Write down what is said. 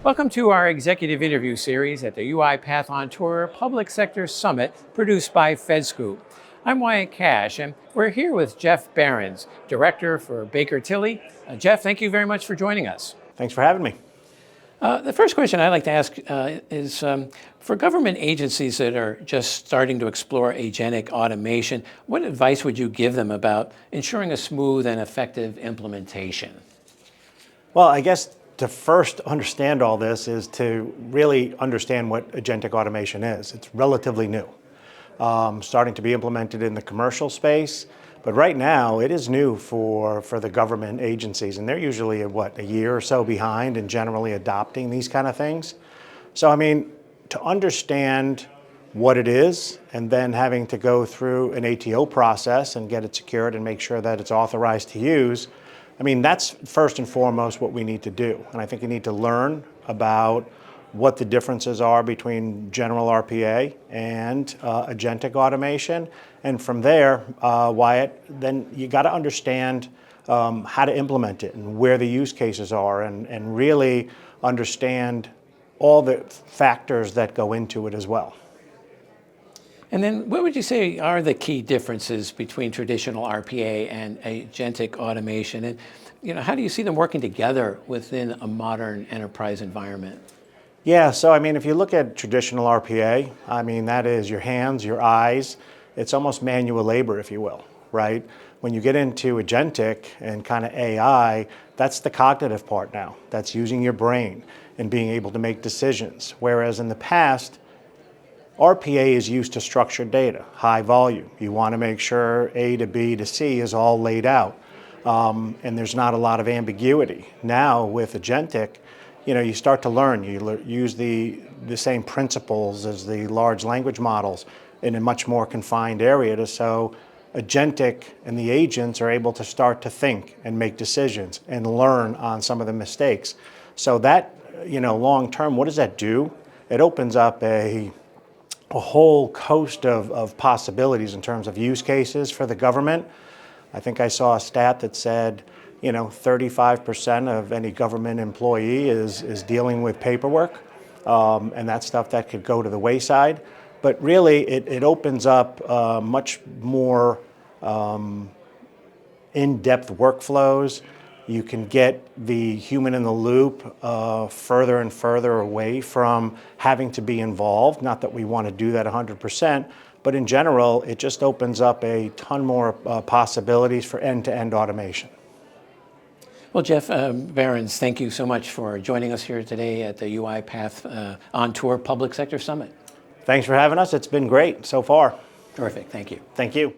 Welcome to our executive interview series at the UiPath on Tour Public Sector Summit produced by FedScoop. I'm Wyatt Cash, and we're here with Jeff Barenz, Director for Baker Tilly. Jeff, thank you very much for joining us. Thanks for having me. The first question I'd like to ask is, for government agencies that are just starting to explore agentic automation, what advice would you give them about ensuring a smooth and effective implementation? Well, I guess to first understand all this is to really understand what agentic automation is. It's relatively new, starting to be implemented in the commercial space, but right now it is new for the government agencies, and they're usually a year or so behind in generally adopting these kind of things. So I mean, to understand what it is and then having to go through an ATO process and get it secured and make sure that it's authorized to use, I mean, that's first and foremost what we need to do. And I think you need to learn about what the differences are between general RPA and agentic automation. And from there, Wyatt, then you got to understand how to implement it and where the use cases are and really understand all the factors that go into it as well. And then what would you say are the key differences between traditional RPA and agentic automation? And how do you see them working together within a modern enterprise environment? Yeah, so I mean, if you look at traditional RPA, I mean, that is your hands, your eyes. It's almost manual labor, if you will, right? When you get into agentic and kind of AI, that's the cognitive part now. That's using your brain and being able to make decisions. Whereas in the past, RPA is used to structure data, high volume. You want to make sure A to B to C is all laid out, and there's not a lot of ambiguity. Now with agentic, you start to learn. You use the same principles as the large language models in a much more confined area. So agentic and the agents are able to start to think and make decisions and learn on some of the mistakes. So that, long term, what does that do? It opens up a whole host of possibilities in terms of use cases for the government. I think I saw a stat that said, 35% of any government employee is dealing with paperwork, and that's stuff that could go to the wayside. But really, it opens up much more in-depth workflows. You can get the human in the loop further and further away from having to be involved. Not that we want to do that 100%, but in general, it just opens up a ton more possibilities for end-to-end automation. Well, Jeff Barenz, thank you so much for joining us here today at the UiPath on Tour Public Sector Summit. Thanks for having us. It's been great so far. Terrific. Thank you. Thank you.